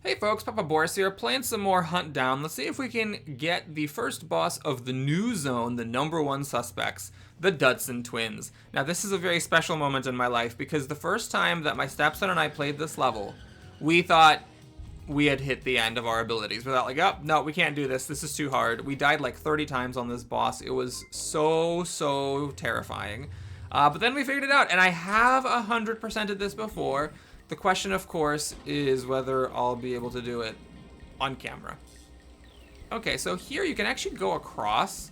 Hey folks, Papa Boris here, playing some more Huntdown. Let's see if we can get the first boss of the new zone, the #1 suspects, the Dudson twins. Now this is a very special moment in my life because the first time that my stepson and I played this level, we thought we had hit the end of our abilities. We thought like, oh, no, we can't do this. This is too hard. We died like 30 times on this boss. It was so terrifying. But then we figured it out, and I have 100%ed this before. The question, of course, is whether I'll be able to do it on camera. Okay, so here you can actually go across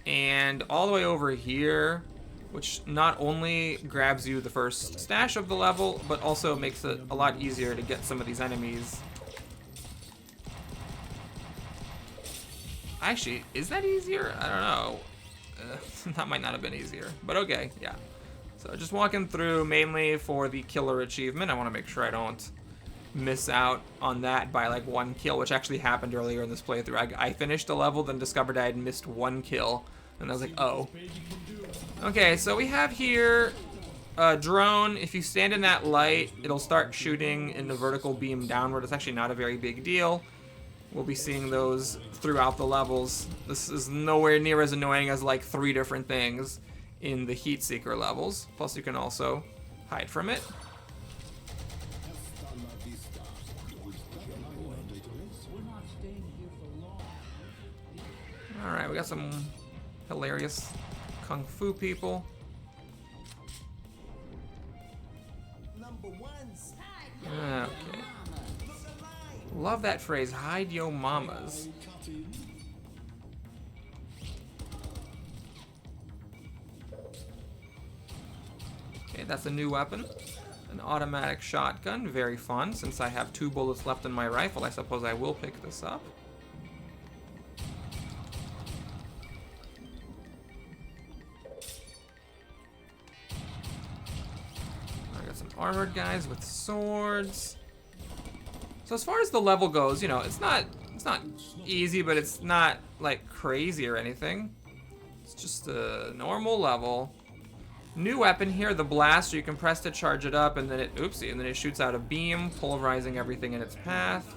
and all the way over here, which not only grabs you the first stash of the level, but also makes it a lot easier to get some of these enemies. Actually, is that easier? I don't know. That might not have been easier, but okay, yeah. So just walking through mainly for the killer achievement. I want to make sure I don't miss out on that by like 1 kill, which actually happened earlier in this playthrough. I finished a level, then discovered I had missed 1 kill, and I was like, oh. Okay, so we have here a drone. If you stand in that light, it'll start shooting in the vertical beam downward. It's actually not a very big deal. We'll be seeing those throughout the levels. This is nowhere near as annoying as like 3 different things in the Heat Seeker levels. Plus you can also hide from it. Alright, we got some hilarious kung fu people. Okay. Love that phrase, hide yo mamas. Okay, that's a new weapon. An automatic shotgun, very fun. Since I have 2 bullets left in my rifle, I suppose I will pick this up. I got some armored guys with swords. So as far as the level goes, you know, it's not easy, but it's not like crazy or anything. It's just a normal level. New weapon here, the blaster. You can press to charge it up, and then it, oopsie, and then it shoots out a beam, pulverizing everything in its path.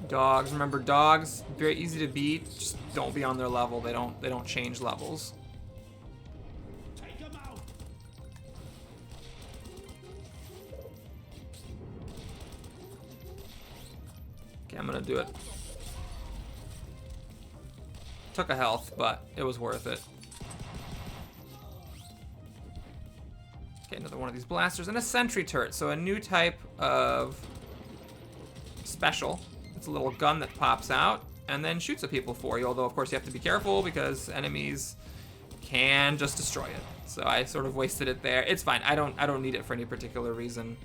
Dogs, remember dogs, very easy to beat. Just don't be on their level. They don't change levels. Okay, I'm gonna do it. Took a health, but it was worth it. Okay, another one of these blasters and a sentry turret. So a new type of special. It's a little gun that pops out and then shoots at people for you. Although of course you have to be careful because enemies can just destroy it. So I sort of wasted it there. It's fine. I don't need it for any particular reason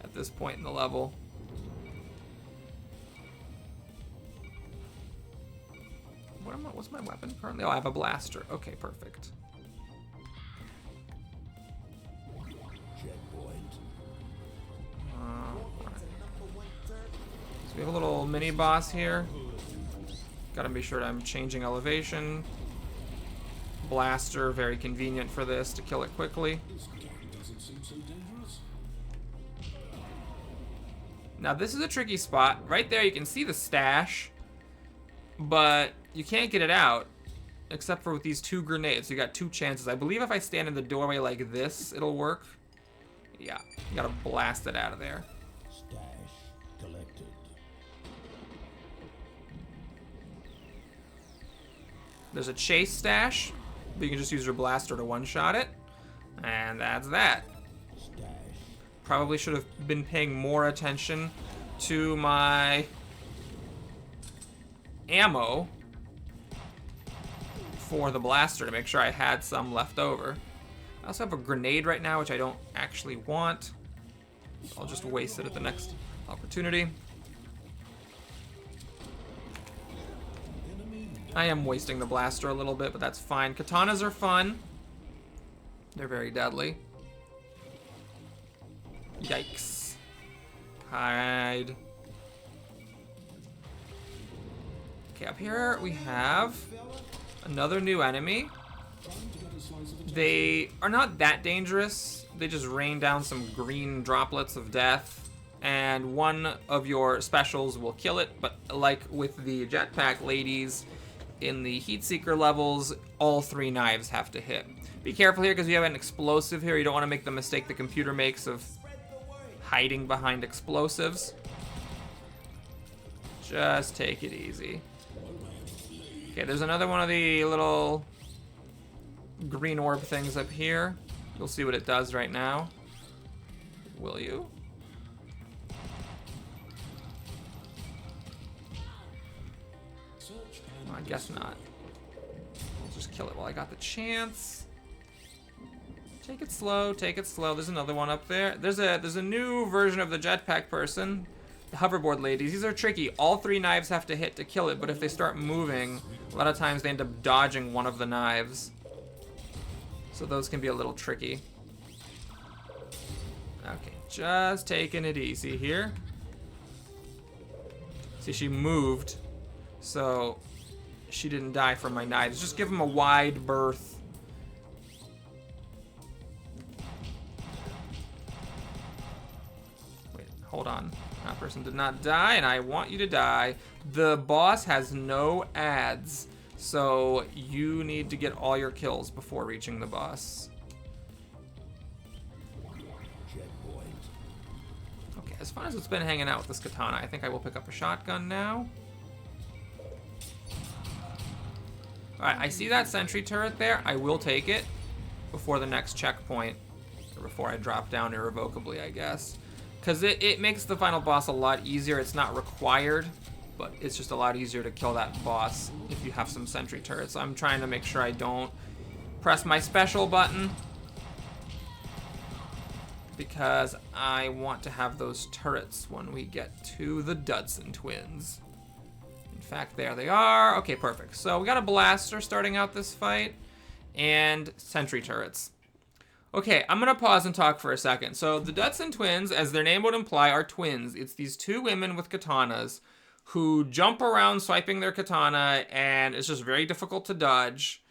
at this point in the level. What's my weapon currently? Oh, I have a blaster. Okay, perfect. Right. So we have a little mini boss here. Gotta be sure that I'm changing elevation. Blaster, very convenient for this to kill it quickly. Now this is a tricky spot. Right there you can see the stash, but you can't get it out except for with these 2 grenades. You got 2 chances. I believe if I stand in the doorway like this, it'll work. Yeah, you gotta blast it out of there. Stash collected. There's a chase stash, but you can just use your blaster to one-shot it. And that's that. Stash. Probably should have been paying more attention to my ammo for the blaster to make sure I had some left over. I also have a grenade right now, which I don't actually want. I'll just waste it at the next opportunity. I am wasting the blaster a little bit, but that's fine. Katanas are fun. They're very deadly. Yikes. Hide. Okay, up here we have another new enemy. They are not that dangerous. They just rain down some green droplets of death, and one of your specials will kill it. But like with the jetpack ladies, in the heat seeker levels, all 3 knives have to hit. Be careful here because you have an explosive here. You don't want to make the mistake the computer makes of hiding behind explosives. Just take it easy. Okay, there's another one of the little green orb things up here. You'll see what it does right now. Will you? Well, I guess not. I'll just kill it while I got the chance. Take it slow, take it slow. There's another one up there. There's a new version of the jetpack person. The hoverboard ladies. These are tricky. All 3 knives have to hit to kill it, but if they start moving, a lot of times they end up dodging one of the knives. So those can be a little tricky. Okay, just taking it easy here. See, she moved, so she didn't die from my knives. Just give them a wide berth. Wait, hold on. That person did not die, and I want you to die. The boss has no ads, so you need to get all your kills before reaching the boss. Okay, as far as it's been hanging out with this katana, I think I will pick up a shotgun now. Alright, I see that sentry turret there. I will take it before the next checkpoint, or before I drop down irrevocably, I guess. Because it makes the final boss a lot easier. It's not required, but it's just a lot easier to kill that boss if you have some sentry turrets. So I'm trying to make sure I don't press my special button, because I want to have those turrets when we get to the Dudson twins. In fact, there they are. Okay, perfect. So we got a blaster starting out this fight, and sentry turrets. Okay, I'm gonna pause and talk for a second. So the Dudson twins, as their name would imply, are twins. It's these 2 women with katanas who jump around swiping their katana, and it's just very difficult to dodge.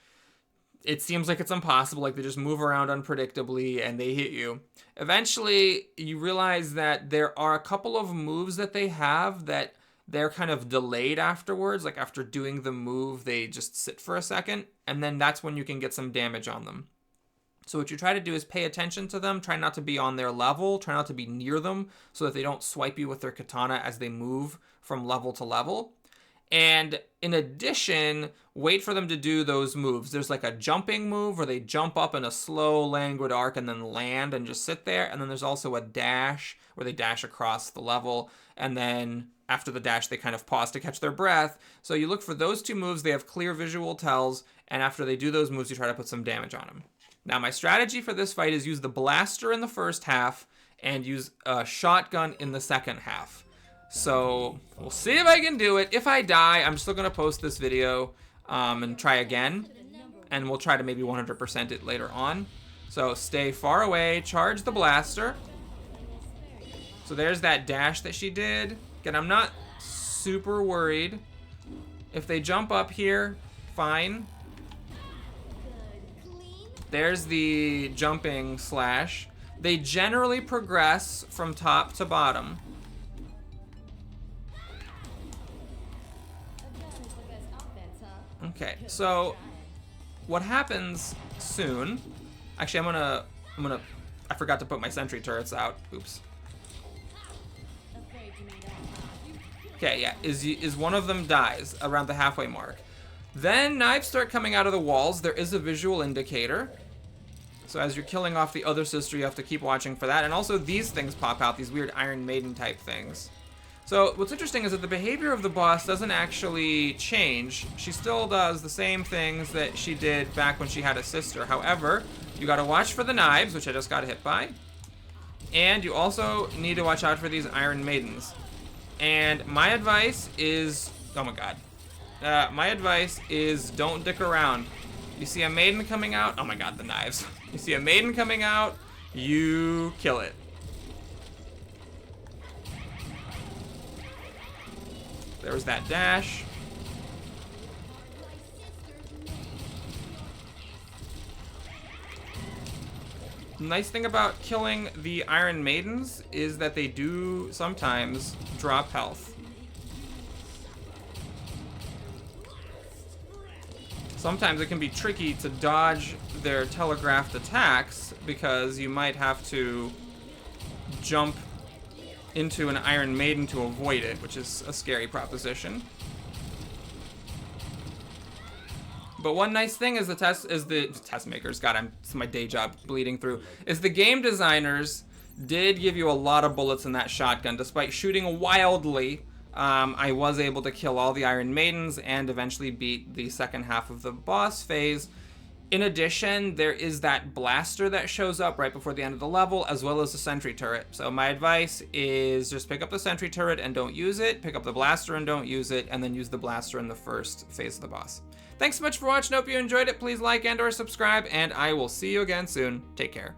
It seems like it's impossible, like they just move around unpredictably and they hit you. Eventually, you realize that there are a couple of moves that they have that they're kind of delayed afterwards. Like after doing the move, they just sit for a second, and then that's when you can get some damage on them. So what you try to do is pay attention to them, try not to be on their level, try not to be near them so that they don't swipe you with their katana as they move from level to level. And in addition, wait for them to do those moves. There's like a jumping move where they jump up in a slow, languid arc and then land and just sit there. And then there's also a dash where they dash across the level. And then after the dash, they kind of pause to catch their breath. So you look for those 2 moves. They have clear visual tells. And after they do those moves, you try to put some damage on them. Now, my strategy for this fight is use the blaster in the first half and use a shotgun in the second half. So we'll see if I can do it. If I die, I'm still going to post this video and try again. And we'll try to maybe 100% it later on. So stay far away, charge the blaster. So there's that dash that she did. Again, I'm not super worried. If they jump up here, fine. There's the jumping slash. They generally progress from top to bottom. Okay, so what happens soon? Actually, I'm gonna. I forgot to put my sentry turrets out. Oops. Okay, yeah, is one of them dies around the halfway mark. Then knives start coming out of the walls. There is a visual indicator. So as you're killing off the other sister, you have to keep watching for that. And also these things pop out, these weird Iron Maiden type things. So what's interesting is that the behavior of the boss doesn't actually change. She still does the same things that she did back when she had a sister. However, you gotta watch for the knives, which I just got hit by. And you also need to watch out for these Iron Maidens. And my advice is, oh my god. My advice is don't dick around. You see a maiden coming out, oh my god, the knives. You see a maiden coming out, you kill it. There was that dash. Nice thing about killing the Iron Maidens is that they do sometimes drop health. Sometimes it can be tricky to dodge their telegraphed attacks because you might have to jump into an Iron Maiden to avoid it, which is a scary proposition. But one nice thing is the test makers, God, it's my day job bleeding through, is the game designers did give you a lot of bullets in that shotgun. Despite shooting wildly, I was able to kill all the Iron Maidens and eventually beat the second half of the boss phase. In addition, there is that blaster that shows up right before the end of the level, as well as the sentry turret. So my advice is just pick up the sentry turret and don't use it, pick up the blaster and don't use it, and then use the blaster in the first phase of the boss. Thanks so much for watching. Hope you enjoyed it. Please like and/or subscribe, and I will see you again soon. Take care.